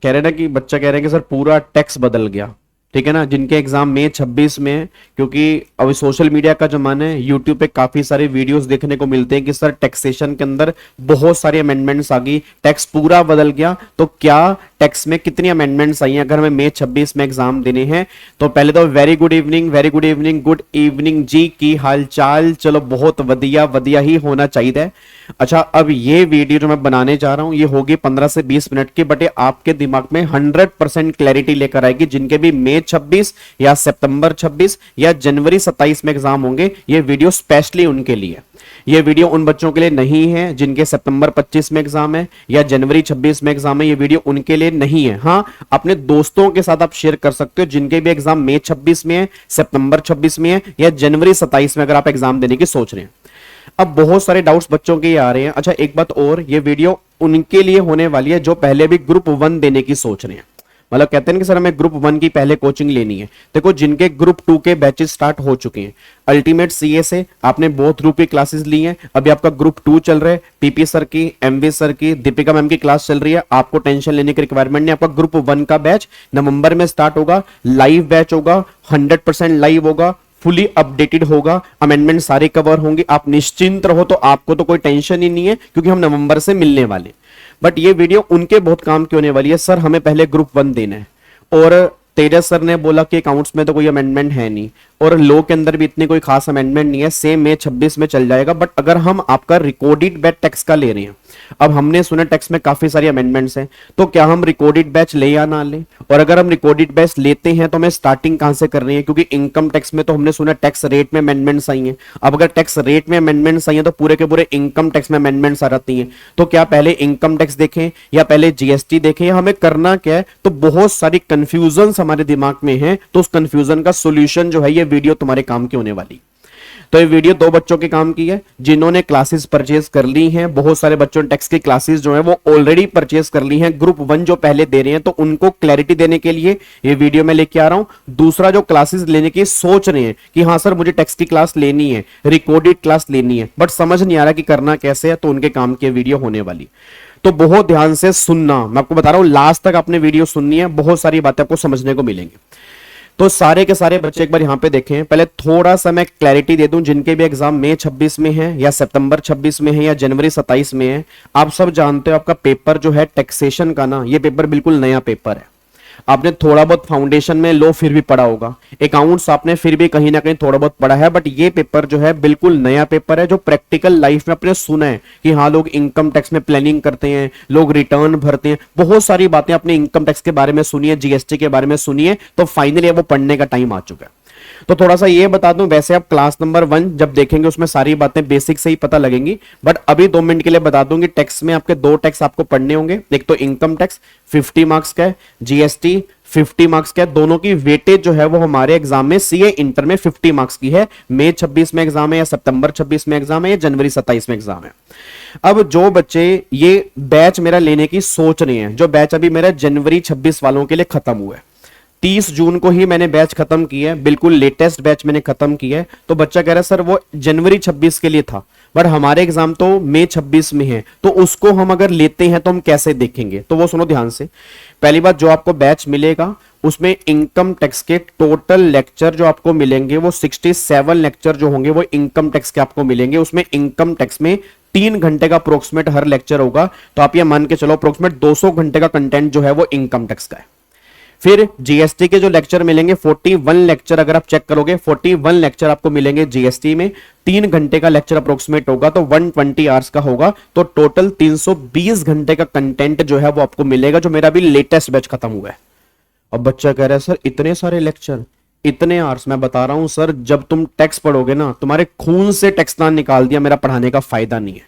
कह रहे ना कि बच्चा कह रहे हैं कि सर पूरा टैक्स बदल गया, ठीक है ना, जिनके एग्जाम मई 26 में है, क्योंकि अभी सोशल मीडिया का जमाना है, यूट्यूब पे काफी सारे वीडियोस देखने को मिलते हैं कि सर टैक्सेशन के अंदर बहुत सारी अमेंडमेंट्स आ गई, टैक्स पूरा बदल गया। तो क्या टैक्स में कितनी अमेंडमेंट्स आई हैं अगर हमें मई 26 में एग्जाम देने हैं? तो पहले तो very good evening, very good evening, good evening जी, की हाल चाल? चलो बहुत वधिया वधिया ही होना चाहिए। अच्छा, अब ये वीडियो जो मैं बनाने जा रहा हूं ये होगी 15 से 20 मिनट की, बट ये आपके दिमाग में 100% क्लैरिटी लेकर आएगी। जिनके भी मई 26 या सितंबर 26 या जनवरी 27 में एग्जाम होंगे, ये वीडियो स्पेशली उनके लिए। ये वीडियो उन बच्चों के लिए नहीं है जिनके सितंबर 25 में एग्जाम है या जनवरी 26 में एग्जाम है, ये वीडियो उनके लिए नहीं है। हाँ, अपने दोस्तों के साथ आप शेयर कर सकते हो जिनके भी एग्जाम मई 26 में है, सितंबर 26 में है या जनवरी 27 में अगर आप एग्जाम देने की सोच रहे हैं। अब बहुत सारे डाउट्स बच्चों के आ रहे हैं। अच्छा, एक बात और, ये वीडियो उनके लिए होने वाली है जो पहले भी ग्रुप 1 देने की सोच रहे हैं। मतलब कहते हैं कि सर हमें ग्रुप 1 की पहले कोचिंग लेनी है। देखो, जिनके ग्रुप 2 के बैचेस स्टार्ट हो चुके हैं, अल्टीमेट सीए से आपने बोथ ग्रुप की क्लासेस ली हैं, अभी आपका ग्रुप 2 चल रहा है, पीपी सर की, एमवी सर की, दीपिका मैम की क्लास चल रही है, आपको टेंशन लेने की रिक्वायरमेंट नहीं। आपका ग्रुप 1 का बैच नवंबर में स्टार्ट होगा, लाइव बैच होगा, 100% लाइव होगा, फुली अपडेटेड होगा, अमेंडमेंट सारे कवर होंगे, आप निश्चिंत रहो। तो आपको तो कोई टेंशन ही नहीं है क्योंकि हम नवंबर से मिलने वाले। बट ये वीडियो उनके बहुत काम की होने वाली है। सर हमें पहले ग्रुप 1 देना है, और तेजस सर ने बोला कि अकाउंट्स में तो कोई अमेंडमेंट है नहीं, और लॉ के अंदर भी इतनी कोई खास अमेंडमेंट नहीं है, सेम मई 26 में चल जाएगा। बट अगर हम आपका रिकॉर्डेड बैच टैक्स का ले रहे हैं, अब हमने सुना टैक्स में काफी सारी अमेंडमेंट्स हैं, तो क्या हम रिकॉर्डेड बैच ले या ना ले? और अगर हम रिकॉर्डेड बैच लेते हैं तो हमें स्टार्टिंग कहां से करनी है? क्योंकि इनकम टैक्स में तो हमने सुना टैक्स रेट में अमेंडमेंट्स आई हैं। अब अगर टैक्स रेट में अमेंडमेंट्स आई हैं तो पूरे के पूरे इनकम टैक्स में अमेंडमेंट्स आ जाती हैं। तो क्या पहले इनकम टैक्स देखें या पहले जीएसटी देखें, या हमें करना क्या है? तो बहुत सारी कंफ्यूजन हमारे दिमाग में है, तो उस कंफ्यूजन का सोल्यूशन जो है ये वीडियो तुम्हारे काम की होने वाली। तो ये वीडियो दो बच्चों के काम की है जिन्होंने क्लासेस परचेज कर ली हैं। बहुत सारे बच्चों ने टैक्स की क्लासेस जो है वो ऑलरेडी परचेज कर ली हैं, ग्रुप 1 जो पहले दे रहे हैं, तो उनको क्लैरिटी देने के लिए ये वीडियो मैं लेके आ रहा हूं। दूसरा, जो क्लासेस लेने की सोच रहे हैं कि हाँ सर मुझे टैक्स की क्लास लेनी है, रिकॉर्डेड क्लास लेनी है, बट समझ नहीं आ रहा कि करना कैसे है, तो उनके काम की वीडियो होने वाली। तो बहुत ध्यान से सुनना, मैं आपको बता रहा हूं, लास्ट तक आपने वीडियो सुननी है, बहुत सारी बातें आपको समझने को मिलेंगी। तो सारे के सारे बच्चे एक बार यहां पे देखें। पहले थोड़ा सा मैं क्लैरिटी दे दूं, जिनके भी एग्जाम मई 26 में है या सितंबर 26 में है या जनवरी 27 में है, आप सब जानते हो आपका पेपर जो है टैक्सेशन का ना, ये पेपर बिल्कुल नया पेपर है। आपने थोड़ा बहुत फाउंडेशन में लो फिर भी पढ़ा होगा, अकाउंट्स आपने फिर भी कहीं ना कहीं थोड़ा बहुत पढ़ा है, बट ये पेपर जो है बिल्कुल नया पेपर है जो प्रैक्टिकल लाइफ में आपने सुना है कि हाँ लोग इनकम टैक्स में प्लानिंग करते हैं, लोग रिटर्न भरते हैं, बहुत सारी बातें आपने इनकम टैक्स के बारे में सुनी है, जीएसटी के बारे में सुनी है। तो फाइनली वो पढ़ने का टाइम आ चुका है। तो थोड़ा सा ये बता दूं, वैसे आप क्लास नंबर 1 जब देखेंगे उसमें सारी बातें बेसिक से ही पता लगेंगी, बट अभी 2 मिनट के लिए बता दूंगी। टैक्स में आपके 2 टैक्स आपको पढ़ने होंगे, एक तो इनकम टैक्स 50 मार्क्स का है, जीएसटी 50 मार्क्स का है। दोनों की वेटेज जो है वो हमारे एग्जाम में सीए इंटर में 50 मार्क्स की है। मई 26 में एग्जाम है या सितंबर 26 में एग्जाम है या जनवरी 27 में एग्जाम है। अब जो बच्चे ये बैच मेरा लेने की सोच रहे हैं, जो बैच अभी मेरा जनवरी 26 वालों के लिए खत्म हुआ है, 30 जून को ही मैंने बैच खत्म किया है, बिल्कुल लेटेस्ट बैच मैंने खत्म किया है। तो बच्चा कह रहा है सर वो जनवरी 26 के लिए था, बट हमारे एग्जाम तो मई 26 में है, तो उसको हम अगर लेते हैं तो हम कैसे देखेंगे? तो वो सुनो ध्यान से। पहली बात, जो आपको बैच मिलेगा उसमें इनकम टैक्स के टोटल लेक्चर जो आपको मिलेंगे वो 67 लेक्चर जो होंगे वो इनकम टैक्स के आपको मिलेंगे। उसमें इनकम टैक्स में 3 घंटे का अप्रोक्सीमेट हर लेक्चर होगा, तो आप ये मान के चलो अप्रोक्सीमेट 200 घंटे का कंटेंट जो है वो इनकम टैक्स का है। फिर जीएसटी के जो लेक्चर मिलेंगे 41 लेक्चर, अगर आप चेक करोगे 41 लेक्चर आपको मिलेंगे जीएसटी में, 3 घंटे का लेक्चर अप्रोक्सीमेट होगा तो 120 आवर्स का होगा, तो टोटल 320 घंटे का कंटेंट जो है वो आपको मिलेगा, जो मेरा भी लेटेस्ट बैच खत्म हुआ है। अब बच्चा कह रहा है सर इतने सारे लेक्चर, इतने आवर्स। मैं बता रहा हूं सर, जब तुम टैक्स पढ़ोगे ना, तुम्हारे खून से टैक्स ना निकाल दिया, मेरा पढ़ाने का फायदा नहीं है।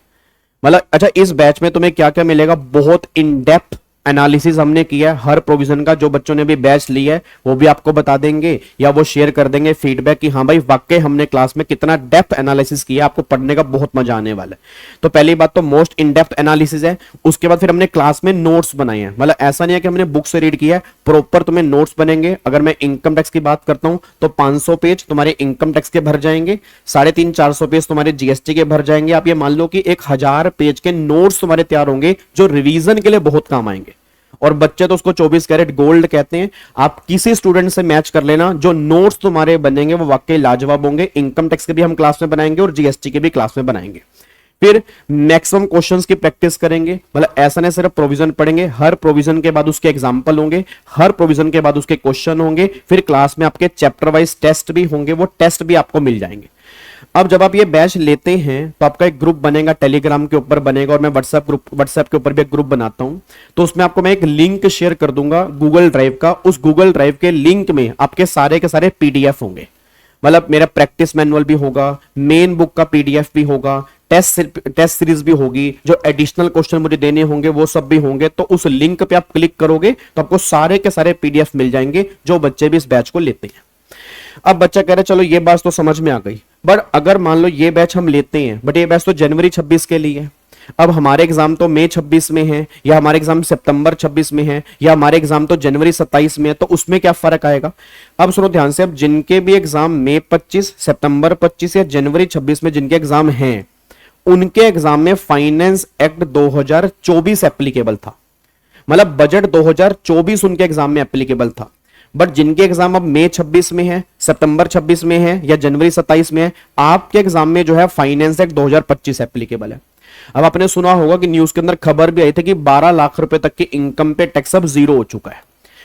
मतलब अच्छा, इस बैच में तुम्हें क्या क्या मिलेगा? बहुत इन डेप्थ एनालिसिस हमने किया है हर प्रोविजन का। जो बच्चों ने भी बैच लिया है वो भी आपको बता देंगे या वो शेयर कर देंगे फीडबैक कि हाँ भाई वाकई हमने क्लास में कितना डेप्थ एनालिसिस किया, आपको पढ़ने का बहुत मजा आने वाला है। तो पहली बात तो मोस्ट इन डेप्थ एनालिसिस है। उसके बाद फिर हमने क्लास में नोट्स बनाए हैं, मतलब ऐसा नहीं है कि हमने बुक से रीड किया है, प्रॉपर तुम्हें नोट्स बनेंगे। अगर मैं इनकम टैक्स की बात करता हूं तो 500 पेज तुम्हारे इनकम टैक्स के भर जाएंगे, 350-400 पेज तुम्हारे जीएसटी के भर जाएंगे। आप ये मान लो कि 1000 पेज के नोट्स तुम्हारे तैयार होंगे जो रिवीजन के लिए बहुत काम आएंगे। और बच्चे तो उसको 24 कैरेट गोल्ड कहते हैं। आप किसी स्टूडेंट से मैच कर लेना, जो नोट्स तुम्हारे बनेंगे वो वाकई लाजवाब होंगे। इनकम टैक्स के भी हम क्लास में बनाएंगे और जीएसटी के भी क्लास में बनाएंगे। फिर मैक्सिमम क्वेश्चंस की प्रैक्टिस करेंगे, मतलब ऐसा नहीं सिर्फ प्रोविजन पढ़ेंगे, हर प्रोविजन के बाद उसके एग्जांपल होंगे, हर प्रोविजन के बाद उसके क्वेश्चन होंगे। फिर क्लास में आपके चैप्टर वाइज टेस्ट भी होंगे, वो टेस्ट भी आपको मिल जाएंगे। अब जब आप ये बैच लेते हैं तो आपका एक ग्रुप बनेगा, टेलीग्राम के ऊपर बनेगा, और मैं व्हाट्सएप के ऊपर भी एक ग्रुप बनाता हूं। तो उसमें आपको मैं एक लिंक शेयर कर दूंगा गूगल ड्राइव का। उस गूगल ड्राइव के लिंक में आपके सारे के सारे पीडीएफ होंगे, मतलब मेरा प्रैक्टिस मैनुअल भी होगा, मेन बुक का पीडीएफ भी होगा, टेस्ट सीरीज भी होगी, जो एडिशनल क्वेश्चन मुझे देने होंगे वो सब भी होंगे। तो उस लिंक पे आप क्लिक करोगे तो आपको सारे के सारे पीडीएफ मिल जाएंगे, जो बच्चे भी इस बैच को लेते हैं। अब बच्चा कह रहा है चलो ये बात तो समझ में आ गई, बट अगर मान लो ये बैच हम लेते हैं, बट ये बैच तो जनवरी 26 के लिए है, अब हमारे एग्जाम तो मई 26 में है, या हमारे एग्जाम सितंबर 26 में है, या हमारे एग्जाम तो जनवरी 27 में है, तो उसमें क्या फर्क आएगा? अब सुनो ध्यान से, अब जिनके भी एग्जाम मई 25, सितंबर 25 या जनवरी 26 में जिनके एग्जाम हैं, उनके एग्जाम में फाइनेंस एक्ट 2024 एप्लीकेबल था, मतलब बजट 2024 उनके एग्जाम में एप्लीकेबल था। बट जिनके एग्जाम अब मई 26 में है, सितंबर 26 में है, या जनवरी 27 में है, आपके एग्जाम में जो है फाइनेंस एक्ट 2025 एप्लीकेबल है। अब आपने सुना होगा कि न्यूज के अंदर खबर भी आई थी कि 12 लाख रुपए तक के इनकम पे टैक्स अब जीरो हो चुका है।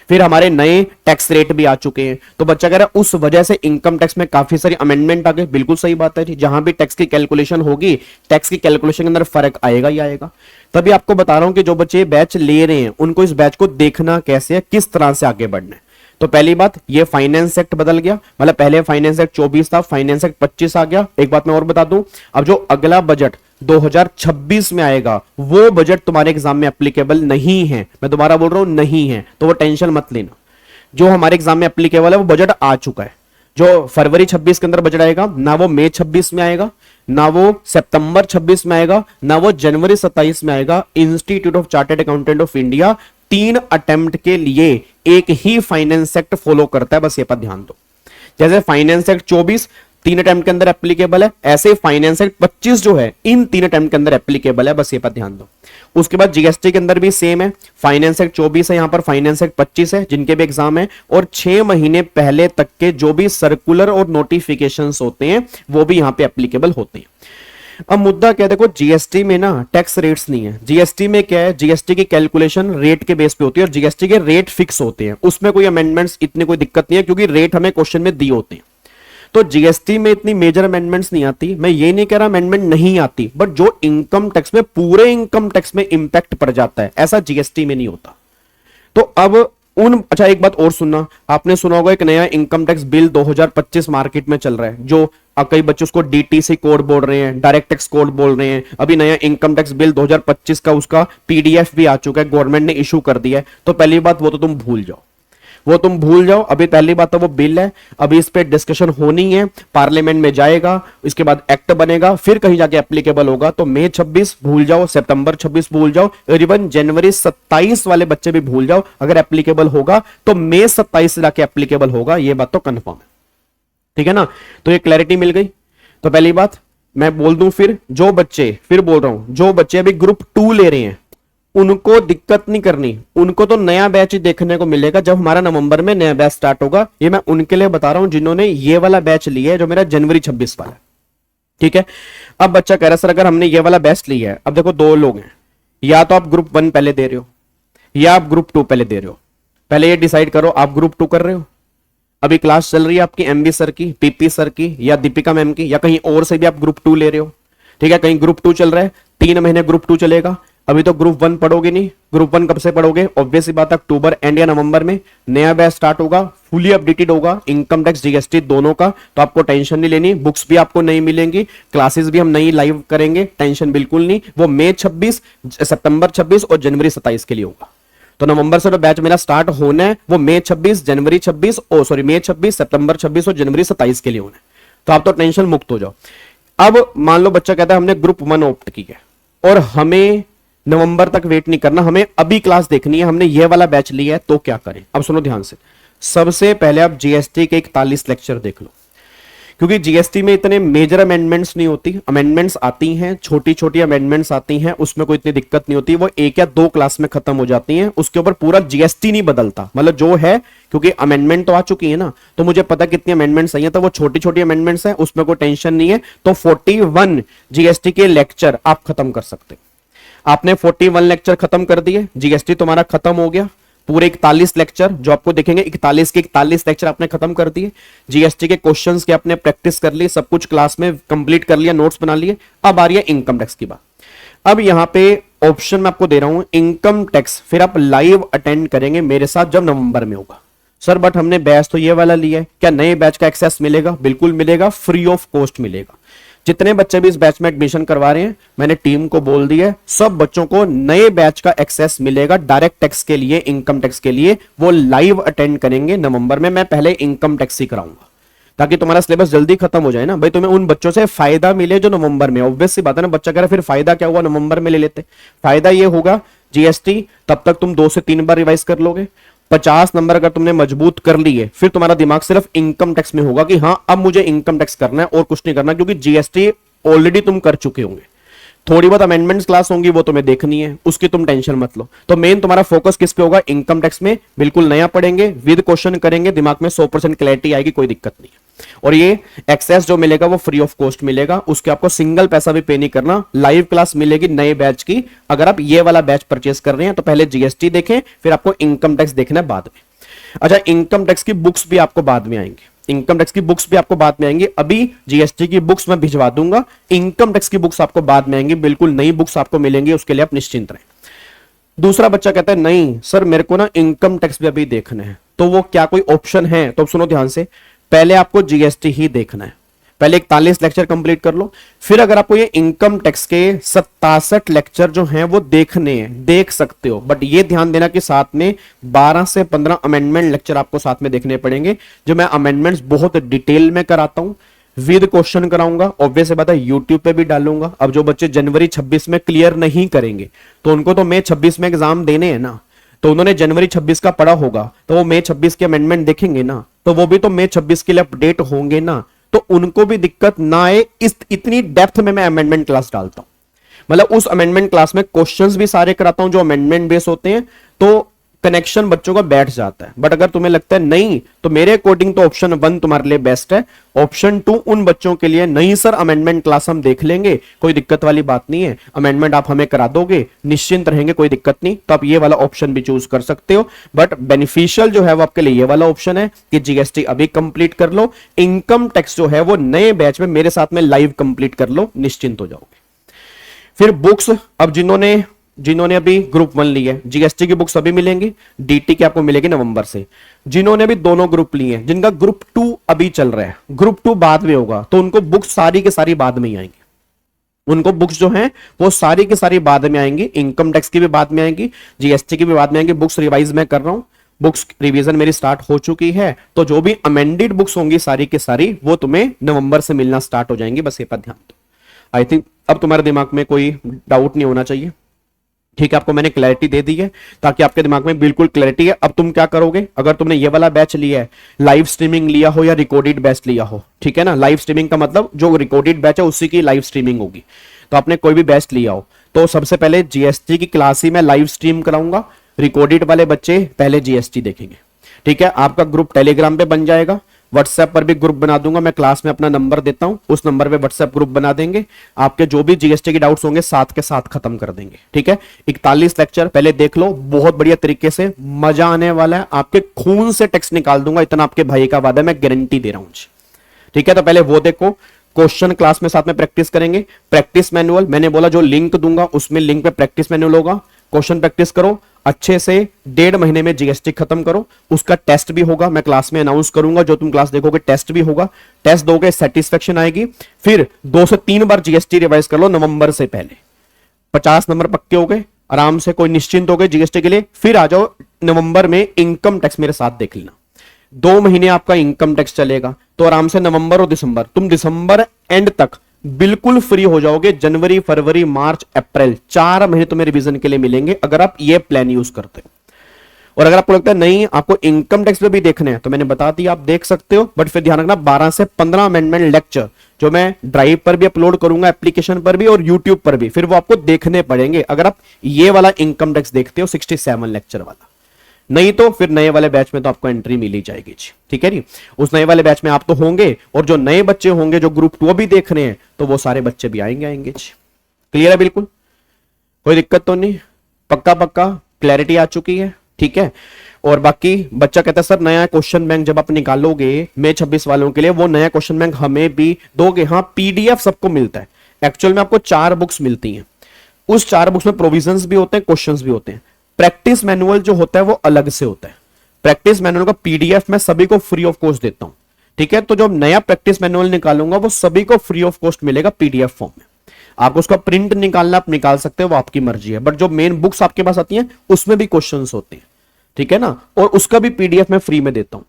फिर हमारे नए टैक्स रेट भी आ चुके हैं। तो बच्चा कह रहा है उस वजह से इनकम टैक्स में काफी सारी अमेंडमेंट आ गई। बिल्कुल सही बात है, जहां भी टैक्स की कैलकुलेशन होगी, टैक्स की कैलकुलेशन के अंदर फर्क आएगा ही आएगा। तभी आपको बता रहा हूं कि जो बच्चे बैच ले रहे हैं उनको इस बैच को देखना कैसे है, किस तरह से आगे बढ़ना है। तो पहली बात, ये फाइनेंस एक्ट बदल गया, मतलब पहले फाइनेंस एक्ट 24 था, फाइनेंस एक्ट 25 आ गया। एक बात मैं और बता दूं, अब जो अगला बजट 2026 में आएगा वो बजट तुम्हारे एग्जाम में एप्लीकेबल नहीं है। मैं दोबारा बोल रहा हूं, नहीं है, तो वो टेंशन मत लेना। जो हमारे एग्जाम में एप्लीकेबल है वो बजट आ चुका है। जो फरवरी 26 के अंदर बजट आएगा, ना वो मई 26 में आएगा, ना वो सितंबर 26 में आएगा, ना वो जनवरी 27 में आएगा। Institute of chartered accountant of India 3 attempt के लिए एक ही फाइनेंस एक्ट फॉलो करता है, बस ये पर ध्यान दो। जैसे फाइनेंस एक्ट 24 3 अटेम्प्ट के अंदर एप्लीकेबल है, ऐसे फाइनेंस एक्ट 25 जो है इन 3 अटेम्प्ट के अंदर एप्लीकेबल है, बस ये पर ध्यान दो। उसके बाद जीएसटी के अंदर भी सेम है, फाइनेंस एक्ट 24 है, यहां पर फाइनेंस एक्ट 25 है, जिनके भी एग्जाम है, और 6 महीने पहले तक के जो भी सर्कुलर और नोटिफिकेशंस होते हैं वो भी यहां पे एप्लीकेबल होते हैं। अब मुद्दा क्या है, देखो जीएसटी में ना टैक्स रेट्स नहीं है। जीएसटी में क्या है, जीएसटी की कैलकुलेशन रेट के बेस पे होती है, और जीएसटी के रेट फिक्स होते हैं, उसमें कोई अमेंडमेंट्स इतनी कोई दिक्कत नहीं है, क्योंकि रेट हमें क्वेश्चन में दिए होते हैं। तो जीएसटी में इतनी मेजर अमेंडमेंट्स नहीं आती। मैं ये नहीं कह रहा अमेंडमेंट नहीं आती, बट जो इनकम टैक्स में, पूरे इनकम टैक्स में इंपैक्ट पड़ जाता है, ऐसा जीएसटी में नहीं होता। तो अब अच्छा एक बात और सुनना, आपने सुना होगा एक नया इनकम टैक्स बिल 2025 मार्केट में चल रहा है, जो कई बच्चे उसको डीटीसी कोड बोल रहे हैं, डायरेक्ट टैक्स कोड बोल रहे हैं। अभी नया इनकम टैक्स बिल 2025 का उसका पीडीएफ भी आ चुका है, गवर्नमेंट ने इशू कर दिया है। तो पहली बात वो तो तुम भूल जाओ, वो तुम भूल जाओ। अभी पहली बात तो वो बिल है, अभी इस पे डिस्कशन होनी है, पार्लियामेंट में जाएगा, इसके बाद एक्ट बनेगा, फिर कहीं जाके एप्लीकेबल होगा। तो मई 26 भूल जाओ, सितंबर 26 भूल जाओ, इवन जनवरी 27 वाले बच्चे भी भूल जाओ। अगर एप्लीकेबल होगा तो मई 27 से जाके एप्लीकेबल होगा, ये बात तो कंफर्म है, ठीक है ना। तो ये क्लैरिटी मिल गई। तो पहली बात मैं बोल दूं, फिर जो बच्चे, फिर बोल रहा हूं, जो बच्चे अभी ग्रुप 2 ले रहे हैं उनको दिक्कत नहीं करनी, उनको तो नया बैच ही देखने को मिलेगा जब हमारा नवंबर में नया बैच स्टार्ट होगा। ये मैं उनके लिए बता रहा हूं जिन्होंने ये वाला बैच लिया है, जो मेरा जनवरी 26 वाला है, ठीक है। अब बच्चा कह रहा है सर अगर हमने ये वाला बैच लिया है, अब देखो 2 लोग हैं, या तो आप ग्रुप 1 पहले दे रहे हो या आप ग्रुप 2 पहले दे रहे हो। पहले ये डिसाइड करो आप ग्रुप 2 कर रहे हो, अभी क्लास चल रही है आपकी एमबी सर की, पीपी सर की, या दीपिका मैम की, या कहीं और से भी आप ग्रुप 2 ले रहे हो, ठीक है। कहीं ग्रुप 2 चल रहा है, 3 महीने ग्रुप 2 चलेगा। अभी तो ग्रुप 1 पढ़ोगे नहीं, ग्रुप 1 कब से पढ़ोगे, ऑब्वियस सी बात है अक्टूबर एंड या नवंबर में नया बैच स्टार्ट होगा, फुली अपडेटेड होगा इनकम टैक्स जीएसटी दोनों का। तो आपको टेंशन नहीं लेनी, बुक्स भी आपको नहीं मिलेंगी, क्लासेस भी हम नहीं लाइव करेंगे, टेंशन बिल्कुल नहीं। वो मई 26, सितंबर 26 और जनवरी 27 के लिए होगा। तो नवंबर से जो बैच मेरा स्टार्ट होना है वो मई 26, जनवरी 26, मई 26, सितंबर 26 और जनवरी 27 के लिए होना है। तो आप तो टेंशन मुक्त हो जाओ। अब मान लो बच्चा कहता है हमने ग्रुप 1 ऑप्ट की है और हमें नवंबर तक वेट नहीं करना, हमें अभी क्लास देखनी है, हमने ये वाला बैच लिया है, तो क्या करें। अब सुनो ध्यान से, सबसे पहले आप जीएसटी के 41 लेक्चर देख लो, क्योंकि जीएसटी में इतने मेजर अमेंडमेंट्स नहीं होती, अमेंडमेंट्स आती हैं, छोटी छोटी अमेंडमेंट्स आती हैं, उसमें कोई इतनी दिक्कत नहीं होती, वो 1 या 2 क्लास में खत्म हो जाती हैं, उसके ऊपर पूरा जीएसटी नहीं बदलता। मतलब जो है, क्योंकि अमेंडमेंट तो आ चुकी है ना, तो मुझे पता कितनी अमेंडमेंट्स आई हैं, तो वो छोटी छोटी अमेंडमेंट्स हैं, उसमें कोई टेंशन नहीं है। तो 41 जीएसटी के लेक्चर आप खत्म कर सकते। आपने 41 लेक्चर खत्म कर दिए, जीएसटी तुम्हारा खत्म हो गया। पूरे 41 लेक्चर जो आपको दिखेंगे, 41 के 41 लेक्चर आपने खत्म कर दिए। जीएसटी के क्वेश्चंस की आपने प्रैक्टिस कर ली, सब कुछ क्लास में कंप्लीट कर लिया, नोट्स बना लिए। अब आ रही है इनकम टैक्स की बात। अब यहां पे ऑप्शन मैं आपको दे रहा हूं इनकम टैक्स, फिर आप लाइव अटेंड करेंगे मेरे साथ जब नवंबर में होगा। सर बट हमने बैच तो ये वाला लिया है, क्या नए बैच का एक्सेस मिलेगा? बिल्कुल मिलेगा, फ्री ऑफ कॉस्ट मिलेगा। जितने बच्चे भी इस बैच में एडमिशन करवा रहे हैं, मैंने टीम को बोल दिया है, सब बच्चों को नए बैच का एक्सेस मिलेगा डायरेक्ट टैक्स के लिए, इनकम टैक्स के लिए। वो लाइव अटेंड करेंगे नवंबर में। मैं पहले इनकम टैक्स ही कराऊंगा ताकि तुम्हारा सिलेबस जल्दी खत्म हो जाए ना भाई, तुम्हें उन बच्चों से फायदा मिले जो नवंबर में। ऑब्वियस सी बात है ना, बच्चा कह रहा है फिर फायदा क्या हुआ, नवंबर में ले लेते। फायदा ये होगा जीएसटी तब तक तुम 2 से 3 बार रिवाइज कर लोगे। 50 नंबर अगर तुमने मजबूत कर लिए, फिर तुम्हारा दिमाग सिर्फ इनकम टैक्स में होगा कि हाँ अब मुझे इनकम टैक्स करना है और कुछ नहीं करना, क्योंकि जीएसटी ऑलरेडी तुम कर चुके होंगे। थोड़ी बहुत अमेंडमेंट्स क्लास होंगी, वो तुम्हें देखनी है, उसकी तुम टेंशन मत लो। तो मेन तुम्हारा फोकस किस पे होगा? इनकम टैक्स में। बिल्कुल नया पढ़ेंगे, विद क्वेश्चन करेंगे, दिमाग में 100% क्लैरिटी आएगी, कोई दिक्कत नहीं है। और ये एक्सेस जो मिलेगा वो फ्री ऑफ कॉस्ट मिलेगा, उसके आपको सिंगल पैसा भी पे नहीं करना। लाइव क्लास मिलेगी नए बैच की। अगर आप ये वाला बैच परचेस कर रहे हैं तो पहले जीएसटी देखें, फिर आपको इनकम टैक्स देखना है बाद में। अच्छा, इनकम टैक्स की बुक्स भी आपको बाद में आएंगी, इनकम टैक्स की बुक्स भी आपको बाद में आएंगी। अभी जीएसटी की बुक्स मैं भिजवा दूंगा, इनकम टैक्स की बुक्स आपको बाद में आएंगी, बिल्कुल नई बुक्स आपको मिलेंगी, उसके लिए आप निश्चिंत रहें। दूसरा बच्चा कहता है नहीं सर मेरे को ना इनकम टैक्स भी अभी देखना है, तो वो क्या कोई ऑप्शन है? तो सुनो ध्यान से, पहले आपको जीएसटी ही देखना है। पहले 41 लेक्चर कंप्लीट कर लो, फिर अगर आपको ये इनकम टैक्स के 67 लेक्चर जो हैं वो देखने हैं, देख सकते हो। बट ये ध्यान देना कि साथ में 12 से 15 अमेंडमेंट लेक्चर आपको साथ में देखने पड़ेंगे, जो मैं अमेंडमेंट्स बहुत डिटेल में कराता हूं, विद क्वेश्चन कराऊंगा। ऑब्वियस बात है यूट्यूब पे भी डालूंगा। अब जो बच्चे जनवरी 26 में क्लियर नहीं करेंगे तो उनको तो मई 26 में एग्जाम देने हैं ना, तो उन्होंने जनवरी 26 का पढ़ा होगा, तो वो मई 26 के अमेंडमेंट देखेंगे ना, तो वो भी तो मई 26 के लिए अपडेट होंगे ना, तो उनको भी दिक्कत ना आए। इस इतनी डेप्थ में मैं अमेंडमेंट क्लास डालता हूं, मतलब उस अमेंडमेंट क्लास में क्वेश्चंस भी सारे कराता हूं जो अमेंडमेंट बेस होते हैं, तो कनेक्शन बच्चों का बैठ जाता है। बट अगर तुम्हें लगता है नहीं, तो मेरे अकॉर्डिंग तो ऑप्शन 1 तुम्हारे लिए बेस्ट है। ऑप्शन 2 उन बच्चों के लिए नहीं सर अमेंडमेंट क्लास हम देख लेंगे, कोई दिक्कत वाली बात नहीं है, अमेंडमेंट आप हमें करा दोगे, निश्चिंत रहेंगे, कोई दिक्कत नहीं, तो आप ये वाला ऑप्शन भी चूज कर सकते हो। बट बेनिफिशियल जो है वो आपके लिए ये वाला ऑप्शन है कि जीएसटी अभी कंप्लीट कर लो, इनकम टैक्स जो है वो नए बैच में मेरे साथ में लाइव कंप्लीट कर लो, निश्चिंत हो जाओगे। फिर बुक्स, अब जिन्होंने अभी ग्रुप 1 ली है, जीएसटी की बुक्स अभी मिलेंगी, डीटी की आपको मिलेगी नवंबर से। जिन्होंने भी दोनों ग्रुप लिए हैं, जिनका ग्रुप 2 अभी चल रहा है, ग्रुप 2 बाद में होगा, तो उनको बुक्स सारी की सारी बाद में ही आएंगी। उनको बुक्स जो हैं वो सारी की सारी बाद में आएंगी, इनकम टैक्स की भी बाद में आएंगी, जीएसटी की भी बाद में आएंगी। बुक्स रिवाइज मैं कर रहा हूं, बुक्स रिवीजन मेरी स्टार्ट हो चुकी है, तो जो भी अमेंडेड बुक्स होंगी सारी की सारी वो तुम्हें नवंबर से मिलना स्टार्ट हो जाएंगी। बस ये पर ध्यान दो। आई थिंक अब तुम्हारे दिमाग में कोई डाउट नहीं होना चाहिए, ठीक है? आपको मैंने क्लैरिटी दे दी है ताकि आपके दिमाग में बिल्कुल क्लैरिटी है। अब तुम क्या करोगे, अगर तुमने ये वाला बैच लिया है, लाइव स्ट्रीमिंग लिया हो या रिकॉर्डेड बैच लिया हो, ठीक है ना? लाइव स्ट्रीमिंग का मतलब जो रिकॉर्डेड बैच है उसी की लाइव स्ट्रीमिंग होगी। तो आपने कोई भी बैच लिया हो तो सबसे पहले जीएसटी की क्लास ही मैं लाइव स्ट्रीम कराऊंगा, रिकॉर्डेड वाले बच्चे पहले जीएसटी देखेंगे, ठीक है? आपका ग्रुप टेलीग्राम पे बन जाएगा, व्हाट्सएप पर भी ग्रुप बना दूंगा, मैं क्लास में अपना नंबर देता हूं, उस नंबर पे व्हाट्सएप ग्रुप बना देंगे। आपके जो भी जीएसटी के डाउट्स होंगे साथ के साथ खत्म कर देंगे, ठीक है? 41 लेक्चर पहले देख लो, बहुत बढ़िया तरीके से, मजा आने वाला है, आपके खून से टैक्स निकाल दूंगा, इतना आपके भाई का वादा, मैं गारंटी दे रहा हूं, ठीक है? तो पहले वो देखो, क्वेश्चन क्लास में साथ में प्रैक्टिस करेंगे। प्रैक्टिस मैनुअल मैंने बोला जो लिंक दूंगा उसमें लिंक पे प्रैक्टिस मैनुअल होगा, क्वेश्चन प्रैक्टिस करो अच्छे से, 1.5 महीने में जीएसटी खत्म करो। उसका टेस्ट भी होगा, मैं क्लास में अनाउंस करूंगा, जो तुम क्लास देखोगे टेस्ट भी होगा, टेस्ट दोगे सेटिस्फेक्शन आएगी, फिर 2 से 3 बार जीएसटी रिवाइज कर लो नवंबर से पहले, 50 नंबर पक्के हो गए, आराम से कोई निश्चिंत हो गए जीएसटी के लिए। फिर आ जाओ नवंबर में इनकम टैक्स मेरे साथ देख लेना, 2 महीने आपका इनकम टैक्स चलेगा, तो आराम से नवंबर और दिसंबर, तुम दिसंबर एंड तक बिल्कुल फ्री हो जाओगे। जनवरी, फरवरी, मार्च, अप्रैल 4 महीने तुम्हें रिवीजन के लिए मिलेंगे अगर आप ये प्लान यूज करते हो। और अगर आपको लगता है नहीं आपको इनकम टैक्स पे भी देखने हैं तो मैंने बता दिया, आप देख सकते हो, बट फिर ध्यान रखना 12 से 15 अमेंडमेंट लेक्चर जो मैं ड्राइव पर भी अपलोड करूंगा, एप्लीकेशन पर भी और यूट्यूब पर भी, फिर वो आपको देखने पड़ेंगे अगर आप ये वाला इनकम टैक्स देखते हो 67 लेक्चर वाला। नहीं तो फिर नए वाले बैच में तो आपको एंट्री मिल ही जाएगी जी, ठीक है जी। उस नए वाले बैच में आप तो होंगे, और जो नए बच्चे होंगे जो ग्रुप 2 भी देख रहे हैं तो वो सारे बच्चे भी आएंगे जी। क्लियर है? बिल्कुल कोई दिक्कत तो नहीं, पक्का पक्का क्लैरिटी आ चुकी है, ठीक है। और बाकी बच्चा कहता है सर नया क्वेश्चन बैंक जब आप निकालोगे मई 26 वालों के लिए, वो नया क्वेश्चन बैंक हमें भी दोगे? हाँ, पीडीएफ सबको मिलता है। एक्चुअल में आपको 4 बुक्स मिलती हैं, उस 4 बुक्स में प्रोविजंस भी होते हैं, क्वेश्चंस भी होते हैं। प्रैक्टिस मैनुअल जो होता है वो अलग से होता है। प्रैक्टिस मैनुअल का पीडीएफ मैं सभी को फ्री ऑफ कॉस्ट देता हूं, ठीक है। तो जो नया प्रैक्टिस मैनुअल निकालूंगा वो सभी को फ्री ऑफ कॉस्ट मिलेगा पीडीएफ फॉर्म में। आप उसका प्रिंट निकालना आप निकाल सकते हो, वो आपकी मर्जी है, बट जो मेन बुक्स आपके पास आती हैं उसमें भी क्वेश्चंस होते हैं, ठीक है ना। और उसका भी पीडीएफ मैं फ्री में देता हूं।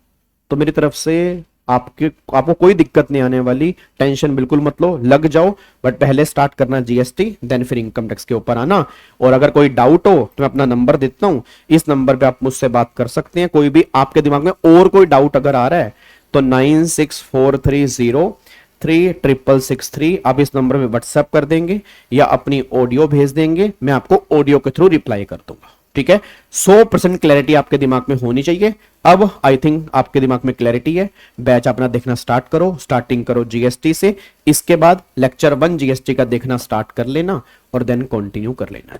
तो मेरी तरफ से आपको कोई दिक्कत नहीं आने वाली, टेंशन बिल्कुल मत लो, लग जाओ। बट पहले स्टार्ट करना जीएसटी, देन फिर इनकम टैक्स के ऊपर आना। और अगर कोई डाउट हो तो मैं अपना नंबर देता हूं, इस नंबर पे आप मुझसे बात कर सकते हैं। कोई भी आपके दिमाग में और कोई डाउट अगर आ रहा है तो 9643036663 आप इस नंबर पे व्हाट्सएप कर देंगे या अपनी ऑडियो भेज देंगे, मैं आपको ऑडियो के थ्रू रिप्लाई कर दूंगा, ठीक है। 100% क्लैरिटी आपके दिमाग में होनी चाहिए। अब आई थिंक आपके दिमाग में क्लैरिटी है। बैच अपना देखना स्टार्ट करो, स्टार्टिंग करो जीएसटी से, इसके बाद लेक्चर 1 जीएसटी का देखना स्टार्ट कर लेना और देन कंटिन्यू कर लेना,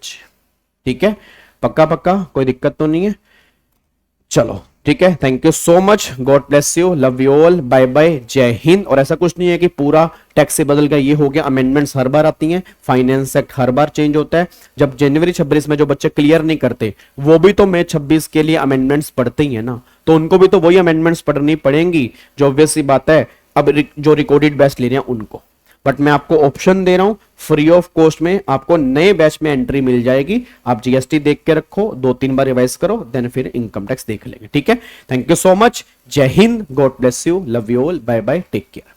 ठीक है। पक्का पक्का कोई दिक्कत तो नहीं है? चलो ठीक है, thank you so much, God bless you, love you all, bye bye, जय हिंद। और ऐसा कुछ नहीं है कि पूरा टैक्स से बदल गया, ये हो गया। अमेंडमेंट्स हर बार आती हैं, फाइनेंस एक्ट हर बार चेंज होता है। जब जनवरी 26 में जो बच्चे क्लियर नहीं करते वो भी तो मई 26 के लिए अमेंडमेंट्स पढ़ते ही है ना, तो उनको भी तो वही अमेंडमेंट्स पढ़नी पड़ेंगी, जो ऑब्वियस सी बात है। अब जो रिकॉर्डेड बैच ले रहे हैं उनको, बट मैं आपको ऑप्शन दे रहा हूं फ्री ऑफ कॉस्ट में, आपको नए बैच में एंट्री मिल जाएगी। आप जीएसटी देख के रखो, 2-3 बार रिवाइज करो, देन फिर इनकम टैक्स देख लेंगे, ठीक है। थैंक यू सो मच, जय हिंद, God bless you, love you all, bye bye, take care.